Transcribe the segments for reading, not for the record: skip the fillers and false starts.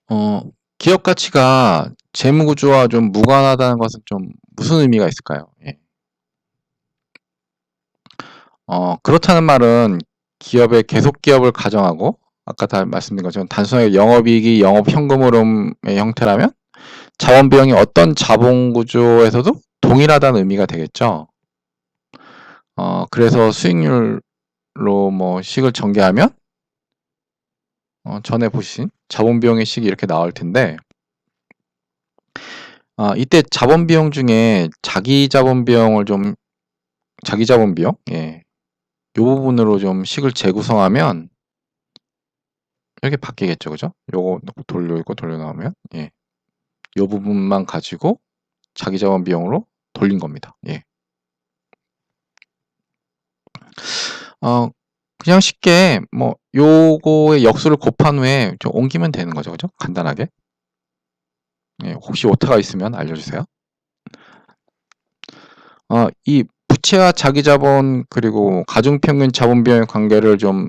어, 기업 가치가 재무 구조와 좀 무관하다는 것은 좀 무슨 의미가 있을까요? 예. 그렇다는 말은 기업의 계속 기업을 가정하고 아까 다 말씀드린 것처럼 단순하게 영업이익이 영업 현금 흐름의 형태라면 자본 비용이 어떤 자본 구조에서도 동일하다는 의미가 되겠죠. 그래서 수익률로 뭐 식을 전개하면 전에 보신 자본 비용의 식이 이렇게 나올 텐데 이때 자본 비용 중에 자기 자본 비용, 예, 요 부분으로 좀 식을 재구성하면 이렇게 바뀌겠죠, 그죠? 요거 돌리고 돌려 나오면, 예, 요 부분만 가지고 자기 자본 비용으로 돌린 겁니다. 예. 어, 그냥 쉽게 뭐 요거의 역수를 곱한 후에 좀 옮기면 되는 거죠, 그죠? 간단하게. 예, 혹시 오타가 있으면 알려주세요. 이 부채와 자기 자본 그리고 가중평균 자본 비용의 관계를 좀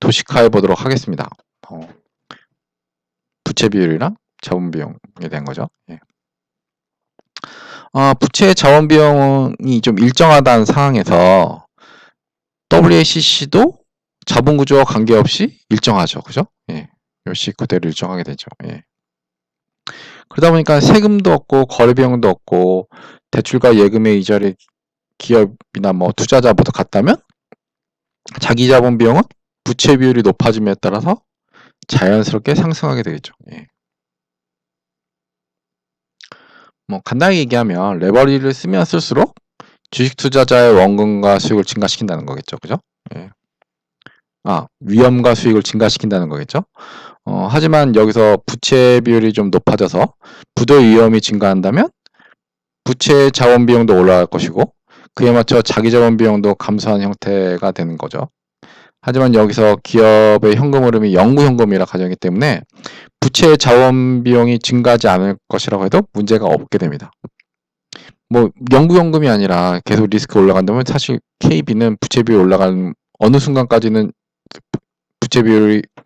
도식화해 보도록 하겠습니다. 부채 비율이랑 자본 비용에 대한 거죠. 예. 부채 자원 비용이 좀 일정하다는 상황에서 WACC도 자본 구조와 관계없이 일정하죠. 그죠? 예. 요시 그대로 일정하게 되죠. 예. 그러다 보니까 세금도 없고 거래 비용도 없고 대출과 예금의 이자를 기업이나 뭐 투자자 모두 같다면 자기 자본 비용은 부채 비율이 높아짐에 따라서 자연스럽게 상승하게 되겠죠. 예. 뭐 간단하게 얘기하면 레버리지를 쓰면 쓸수록 주식 투자자의 원금과 수익을 증가시킨다는 거겠죠. 그죠? 예. 위험과 수익을 증가시킨다는 거겠죠. 하지만 여기서 부채 비율이 좀 높아져서 부도 위험이 증가한다면 부채 자원 비용도 올라갈 것이고 그에 맞춰 자기 자본 비용도 감소한 형태가 되는 거죠. 하지만 여기서 기업의 현금 흐름이 영구 현금이라 가정이기 때문에 부채 자원 비용이 증가하지 않을 것이라고 해도 문제가 없게 됩니다. 뭐 영구 현금이 아니라 계속 리스크 올라간다면 사실 KB는 부채 비율 올라가는 어느 순간까지는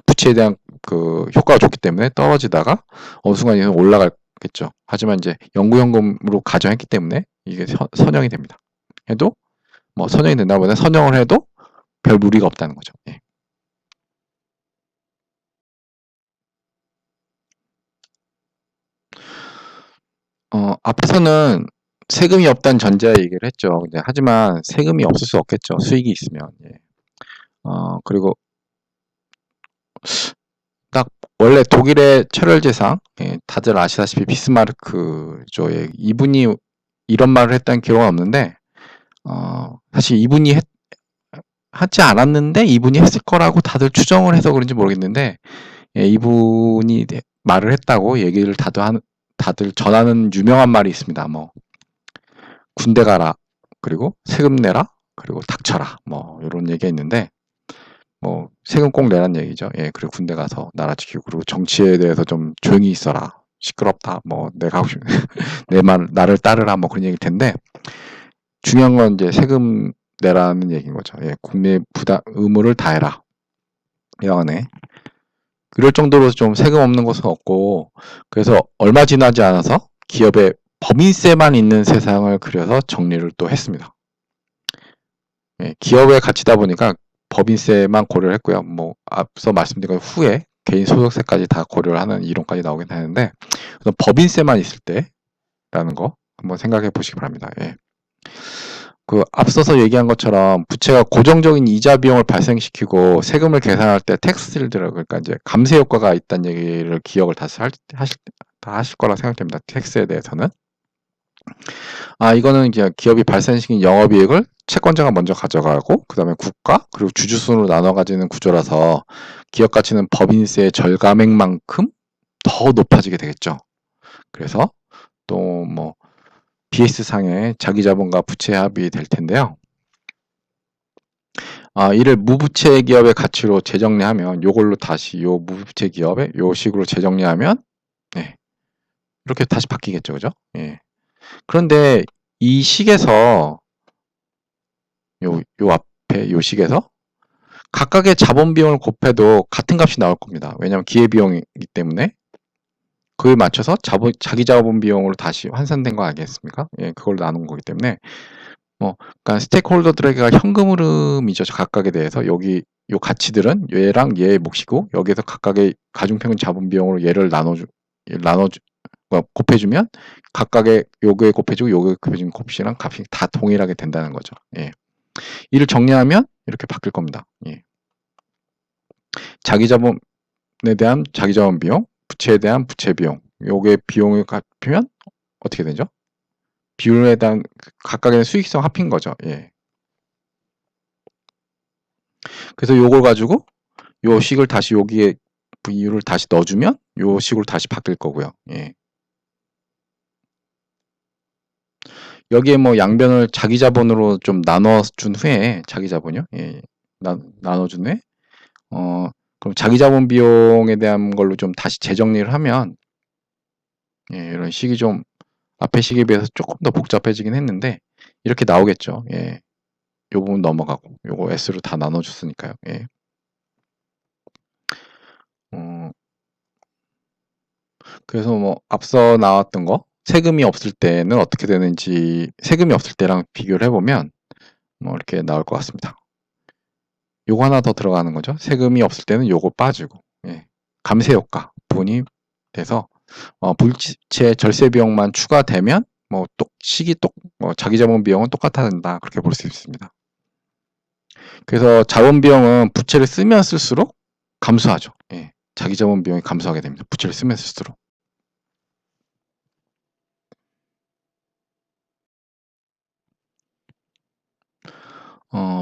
부채에 대한 그 효과가 좋기 때문에 떨어지다가 어느 순간에는 올라가겠죠. 하지만 이제 영구현금으로 가정했기 때문에 이게 선형이 됩니다. 해도 뭐 선형이 된다보다 선형을 해도 별 무리가 없다는 거죠. 예. 앞에서는 세금이 없다는 전제에 얘기를 했죠. 하지만 세금이 없을 수 없겠죠. 수익이 있으면. 예. 그리고 딱 원래 독일의 철혈제상, 예, 다들 아시다시피 비스마르크죠. 예, 이분이 이런 말을 했다는 기록은 없는데 사실 이분이 하지 않았는데 이분이 했을 거라고 다들 추정을 해서 그런지 모르겠는데 예, 이분이 말을 했다고 얘기를 다들 전하는 유명한 말이 있습니다. 뭐 군대 가라, 그리고 세금 내라, 그리고 닥쳐라, 뭐 이런 얘기가 있는데 뭐 세금 꼭 내란 얘기죠. 예, 그리고 군대 가서 나라 지키고 그리고 정치에 대해서 좀 조용히 있어라. 시끄럽다. 뭐 내가 하고 싶은 내 말 나를 따르라. 뭐 그런 얘기일 텐데 중요한 건 이제 세금 내라는 얘기인 거죠. 예, 국내 부담 의무를 다해라. 여하간에 그럴 정도로 좀 세금 없는 곳은 없고 그래서 얼마 지나지 않아서 기업에 법인세만 있는 세상을 그려서 정리를 또 했습니다. 예, 기업의 가치다 보니까 법인세만 고려를 했고요. 뭐 앞서 말씀드린 것 후에 개인 소득세까지 다 고려를 하는 이론까지 나오긴 하는데 법인세만 있을 때라는 거 한번 생각해 보시기 바랍니다. 예. 그 앞서서 얘기한 것처럼 부채가 고정적인 이자 비용을 발생시키고 세금을 계산할 때 텍스를 들어 그러니까 이제 감세 효과가 있다는 얘기를 기억을 다 하실 거라 생각됩니다. 텍스에 대해서는 이거는 이제 기업이 발생시킨 영업이익을 채권자가 먼저 가져가고 그 다음에 국가 그리고 주주순으로 나눠 가지는 구조라서 기업 가치는 법인세 절감액만큼 더 높아지게 되겠죠. 그래서 또 뭐 BS 상의 자기 자본과 부채 합이 될 텐데요. 이를 무부채 기업의 가치로 재정리하면 요걸로 다시 요 무부채 기업의 요 식으로 재정리하면 네, 이렇게 다시 바뀌겠죠, 그죠? 예. 그런데 이 식에서 요 앞에 요 식에서 각각의 자본 비용을 곱해도 같은 값이 나올 겁니다. 왜냐하면 기회비용이기 때문에 그에 맞춰서 자기 자본 비용으로 다시 환산된 거 아니겠습니까? 예, 그걸 나눈 거기 때문에 그러니까 스테이크홀더들에게 현금 흐름이죠. 각각에 대해서 여기 요 가치들은 얘랑 얘의 몫이고 여기에서 각각의 가중평균 자본 비용으로 얘를 곱해주면 각각의 요거에 곱해주고 요거에 곱해주는 값이랑 값이 다 동일하게 된다는 거죠. 예. 이를 정리하면 이렇게 바뀔 겁니다. 예. 자기 자본에 대한 자기 자본 비용, 부채에 대한 부채 비용, 요게 비용을 합치면 어떻게 되죠? 비율에 대한 각각의 수익성 합인 거죠. 예. 그래서 요걸 가지고 요 식을 다시 여기에 비율을 다시 넣어주면 요 식으로 다시 바뀔 거고요. 예. 여기에 뭐 양변을 자기 자본으로 좀 나눠준 후에 자기 자본이요. 예. 나눠준 후에 그럼 자기 자본 비용에 대한 걸로 좀 다시 재정리를 하면 예, 이런 식이 좀 앞에 식에 비해서 조금 더 복잡해지긴 했는데 이렇게 나오겠죠. 예. 요 부분 넘어가고 요거 S로 다 나눠줬으니까요. 예. 그래서 뭐 앞서 나왔던 거 세금이 없을 때는 어떻게 되는지 세금이 없을 때랑 비교를 해보면 뭐 이렇게 나올 것 같습니다. 요거 하나 더 들어가는 거죠. 세금이 없을 때는 요거 빠지고 예. 감세 효과 부분이 돼서 부채 절세 비용만 추가되면 뭐 자기 자본 비용은 똑같아진다 그렇게 볼 수 있습니다. 그래서 자본 비용은 부채를 쓰면 쓸수록 감소하죠. 예. 자기 자본 비용이 감소하게 됩니다. 부채를 쓰면 쓸수록.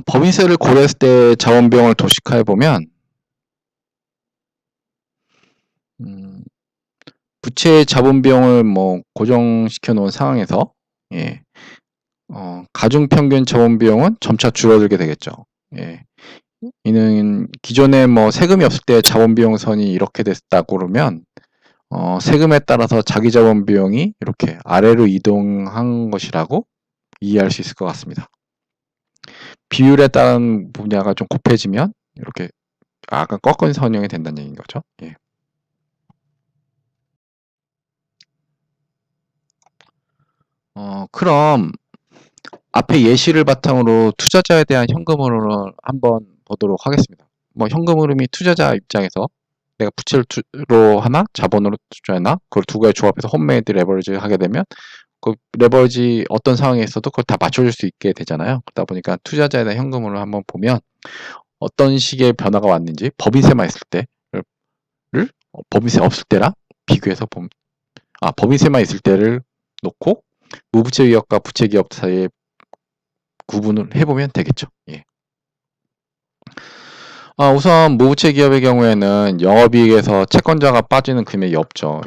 법인세를 고려했을 때 자본 비용을 도식화해 보면 부채 자본 비용을 뭐 고정시켜 놓은 상황에서 예. 가중평균 자본 비용은 점차 줄어들게 되겠죠. 예. 이는 기존에 뭐 세금이 없을 때 자본 비용 선이 이렇게 됐다고 그러면 세금에 따라서 자기 자본 비용이 이렇게 아래로 이동한 것이라고 이해할 수 있을 것 같습니다. 비율에 따른 분야가 좀 곱해지면 이렇게 약간 꺾은 선형이 된다는 얘기인 거죠. 예. 그럼 앞에 예시를 바탕으로 투자자에 대한 현금 흐름을 한번 보도록 하겠습니다. 뭐 현금 흐름이 투자자 입장에서 내가 부채로 하나 자본으로 투자하나 그걸 두 가지 조합해서 홈메이드 레버리지 하게 되면 그 레버리지 어떤 상황에 있어도 그걸 다 맞춰줄 수 있게 되잖아요. 그러다 보니까 투자자에 대한 현금 흐름을 한번 보면 어떤 식의 변화가 왔는지 법인세만 있을 때를 법인세 없을 때랑 비교해서 보면 법인세만 있을 때를 놓고 무부채 기업과 부채 기업 사이에 구분을 해보면 되겠죠. 예. 우선 무부채 기업의 경우에는 영업이익에서 채권자가 빠지는 금액이 없죠.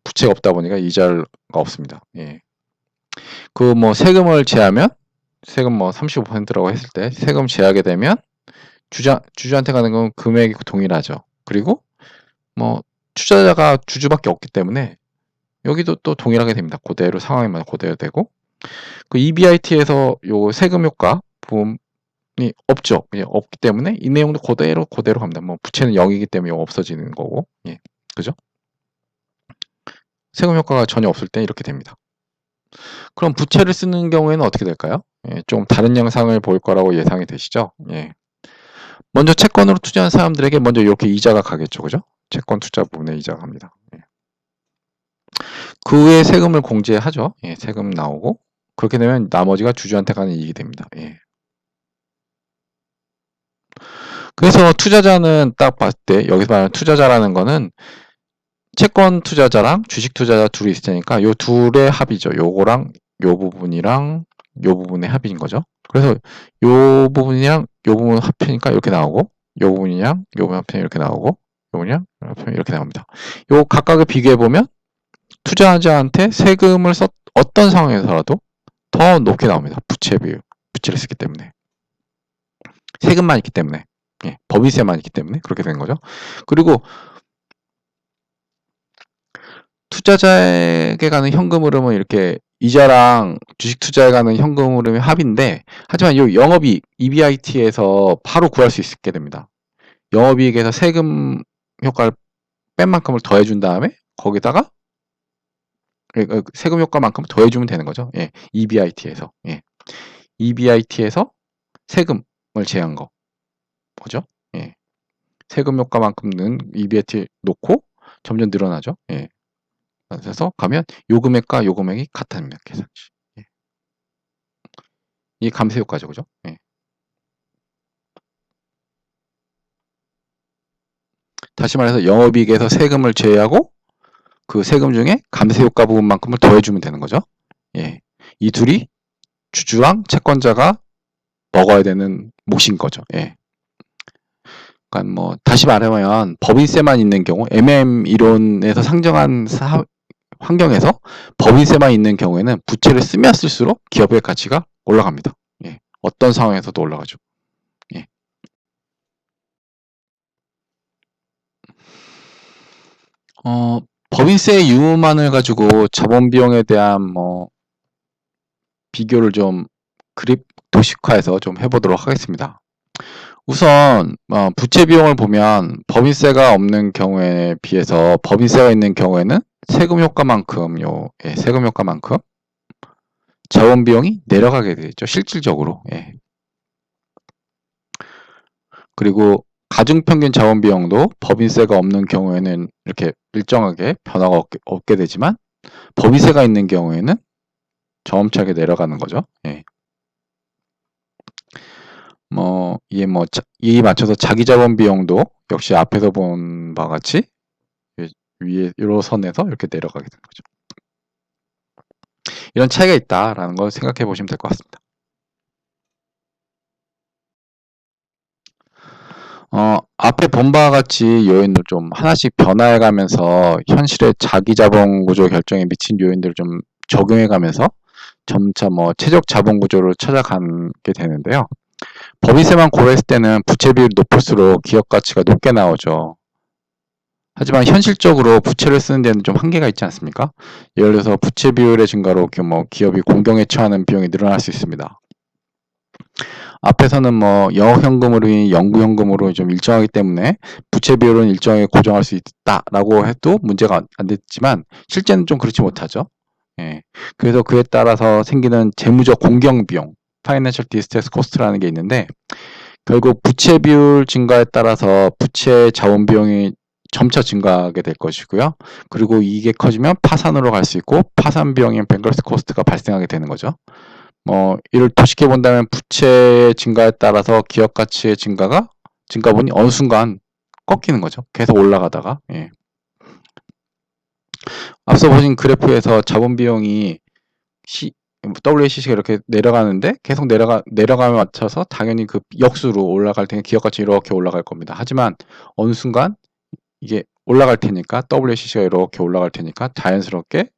부채가 없다 보니까 이자가 없습니다. 예. 그 뭐 세금을 제하면 세금 뭐 35%라고 했을 때 세금 제하게 되면 주주한테 가는 건 금액이 동일하죠. 그리고 뭐 투자자가 주주밖에 없기 때문에 여기도 또 동일하게 됩니다. 그대로 상황에만 그대로 되고 그 EBIT에서 요 세금 효과 부분이 없죠. 그냥 없기 때문에 이 내용도 그대로 갑니다. 뭐 부채는 0이기 때문에 없어지는 거고, 예, 그죠? 세금 효과가 전혀 없을 때 이렇게 됩니다. 그럼 부채를 쓰는 경우에는 어떻게 될까요? 예, 좀 다른 양상을 볼 거라고 예상이 되시죠? 예. 먼저 채권으로 투자한 사람들에게 먼저 이렇게 이자가 가겠죠, 그죠? 채권 투자 부분에 이자가 갑니다. 예. 그 후에 세금을 공제하죠. 예, 세금 나오고 그렇게 되면 나머지가 주주한테 가는 이익이 됩니다. 예. 그래서 투자자는 딱 봤을 때 여기서 말하는 투자자라는 거는 채권 투자자랑 주식 투자자 둘이 있을 테니까 요 둘의 합이죠. 요거랑 요 부분이랑 요 부분의 합인 거죠. 그래서 요 부분이랑 요 부분 합이니까 이렇게 나오고 요 부분이랑 요 부분 합이니까 이렇게 나오고 요 부분이랑 이렇게 나옵니다. 요 각각을 비교해 보면 투자자한테 세금을 어떤 상황에서라도 더 높게 나옵니다. 부채를 쓰기 때문에 세금만 있기 때문에 예, 법인세만 있기 때문에 그렇게 되는 거죠. 그리고 투자자에게 가는 현금 흐름은 이렇게 이자랑 주식 투자에 가는 현금 흐름의 합인데 하지만 이 영업이익 EBIT에서 바로 구할 수 있게 됩니다. 영업이익에서 세금 효과를 뺀 만큼을 더해준 다음에 거기다가 세금 효과만큼 더해주면 되는 거죠. 예, EBIT에서. 예, EBIT에서 세금을 제한 거. 뭐죠? 예, 세금 효과만큼은 EBIT 놓고 점점 늘어나죠. 예, 그래서 가면 요 금액과 요 금액이 같답니다. 계산시. 예. 이 감세 효과죠, 그죠? 예. 다시 말해서 영업이익에서 세금을 제외하고 그 세금 중에 감세 효과 부분만큼을 더해주면 되는 거죠. 예, 이 둘이 주주랑 채권자가 먹어야 되는 몫인 거죠. 예. 그러니까 뭐 다시 말하면 법인세만 있는 경우 MM 이론에서 상정한 환경에서 법인세만 있는 경우에는 부채를 쓰면 쓸수록 기업의 가치가 올라갑니다. 예. 어떤 상황에서도 올라가죠. 예. 법인세 유무만을 가지고 자본 비용에 대한 뭐 비교를 좀 그립 도식화해서 좀 해보도록 하겠습니다. 우선 부채 비용을 보면 법인세가 없는 경우에 비해서 법인세가 있는 경우에는 세금 효과만큼 세금 효과만큼 자원 비용이 내려가게 되죠. 실질적으로. 예. 그리고 가중평균 자원 비용도 법인세가 없는 경우에는 이렇게 일정하게 변화가 없게 되지만 법인세가 있는 경우에는 점차게 내려가는 거죠. 예. 이에 맞춰서 자기 자본 비용도 역시 앞에서 본 바와 같이 위에 요 선에서 이렇게 내려가게 되는 거죠. 이런 차이가 있다라는 걸 생각해 보시면 될 것 같습니다. 앞에 본 바와 같이 요인을 좀 하나씩 변화해 가면서 현실의 자기 자본 구조 결정에 미친 요인들을 좀 적용해 가면서 점차 최적 자본 구조를 찾아가게 되는데요. 법인세만 고려했을 때는 부채 비율이 높을수록 기업 가치가 높게 나오죠. 하지만 현실적으로 부채를 쓰는 데는 좀 한계가 있지 않습니까? 예를 들어서 부채 비율의 증가로 기업이 공경에 처하는 비용이 늘어날 수 있습니다. 앞에서는 영업현금으로 영구현금으로 좀 일정하기 때문에 부채 비율은 일정하게 고정할 수 있다라고 해도 문제가 안 됐지만 실제는 좀 그렇지 못하죠. 예. 그래서 그에 따라서 생기는 재무적 공경 비용, Financial Distress Cost라는 게 있는데 결국 부채 비율 증가에 따라서 부채 자원 비용이 점차 증가하게 될 것이고요. 그리고 이게 커지면 파산으로 갈 수 있고 파산 비용인 뱅커스 코스트가 발생하게 되는 거죠. 이를 도식해 본다면 부채의 증가에 따라서 기업 가치의 증가분이 어느 순간 꺾이는 거죠. 계속 올라가다가. 예. 앞서 보신 그래프에서 자본 비용이 WACC가 이렇게 내려가는데 계속 내려감에 맞춰서 당연히 그 역수로 올라갈 테니 기업 가치 이렇게 올라갈 겁니다. 하지만 어느 순간 이게 올라갈 테니까 WACC가 이렇게 올라갈 테니까 자연스럽게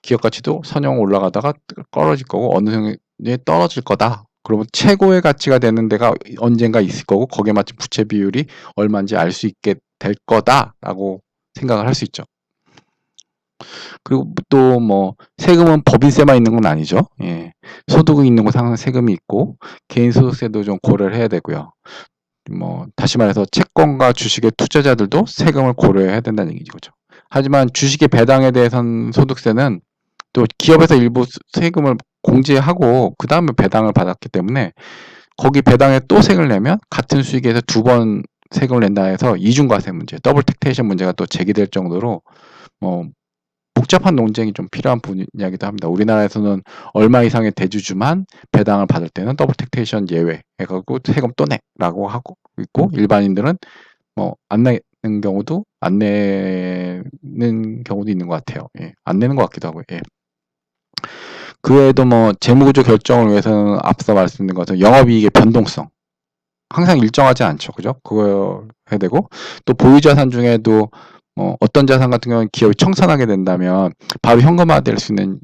기업 가치도 선형 올라가다가 떨어질 거고 어느 정도에 떨어질 거다. 그러면 최고의 가치가 되는 데가 언젠가 있을 거고 거기에 맞춘 부채 비율이 얼마인지 알 수 있게 될 거다라고 생각을 할 수 있죠. 그리고 또 세금은 법인세만 있는 건 아니죠. 예. 소득이 있는 곳 항상 세금이 있고 개인 소득세도 좀 고려를 해야 되고요. 다시 말해서 채권과 주식의 투자자들도 세금을 고려해야 된다는 얘기죠. 하지만 주식의 배당에 대해서는 소득세는 또 기업에서 일부 세금을 공제하고 그 다음에 배당을 받았기 때문에 거기 배당에 또 세금을 내면 같은 수익에서 2번 세금을 낸다 해서 이중과세 문제, 더블 텍테이션 문제가 또 제기될 정도로 복잡한 논쟁이 좀 필요한 분야이기도 합니다. 우리나라에서는 얼마 이상의 대주주만 배당을 받을 때는 더블 텍테이션 예외 해가지고 세금 또 내라고 하고 있고 일반인들은 안 내는 경우도 안 내는 경우도 있는 것 같아요. 예. 안 내는 것 같기도 하고요. 예. 그 외에도 재무구조 결정을 위해서는 앞서 말씀드린 것처럼 영업이익의 변동성 항상 일정하지 않죠. 그죠? 그거 해야 되고 또 보유자산 중에도 어떤 자산 같은 경우는 기업이 청산하게 된다면 바로 현금화될 수 있는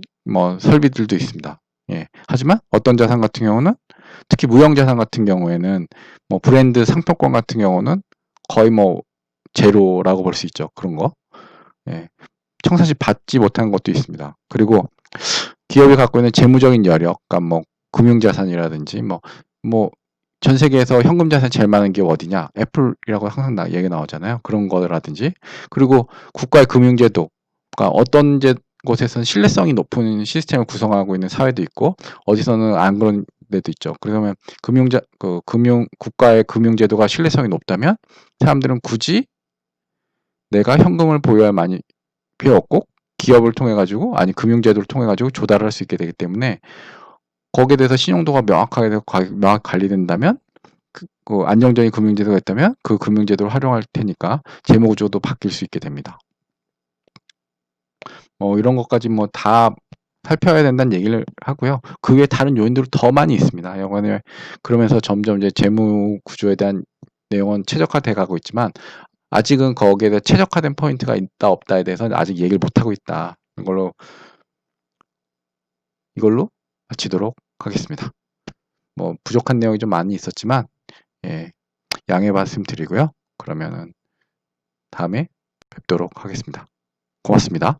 설비들도 있습니다. 예. 하지만 어떤 자산 같은 경우는 특히 무형자산 같은 경우에는 브랜드 상품권 같은 경우는 거의 제로라고 볼 수 있죠. 그런 거. 예. 청산시 받지 못한 것도 있습니다. 그리고 기업이 갖고 있는 재무적인 여력, 그러니까 금융자산이라든지 전 세계에서 현금 자산이 제일 많은 기업 어디냐? 애플이라고 항상 얘기 나오잖아요. 그런 거라든지. 그리고 국가의 금융제도, 그러니까 어떤 곳에서는 신뢰성이 높은 시스템을 구성하고 있는 사회도 있고, 어디서는 안 그런 데도 있죠. 그러면 국가의 금융제도가 신뢰성이 높다면 사람들은 굳이 내가 현금을 보유할 필요 없고 기업을 통해 가지고 아니 금융제도를 통해 가지고 조달을 할 수 있게 되기 때문에 거기에 대해서 신용도가 명확하게 관리된다면 그 안정적인 금융제도가 있다면 그 금융제도를 활용할 테니까 재무구조도 바뀔 수 있게 됩니다. 이런 것까지 뭐 다 살펴야 된다는 얘기를 하고요. 그 외에 다른 요인들도 더 많이 있습니다. 영화는 그러면서 점점 이제 재무 구조에 대한 내용은 최적화돼 가고 있지만 아직은 거기에 대해 최적화된 포인트가 있다 없다에 대해서는 아직 얘기를 못 하고 있다. 이걸로 마치도록 하겠습니다. 뭐 부족한 내용이 좀 많이 있었지만 예, 양해 말씀드리고요. 그러면은 다음에 뵙도록 하겠습니다. 고맙습니다.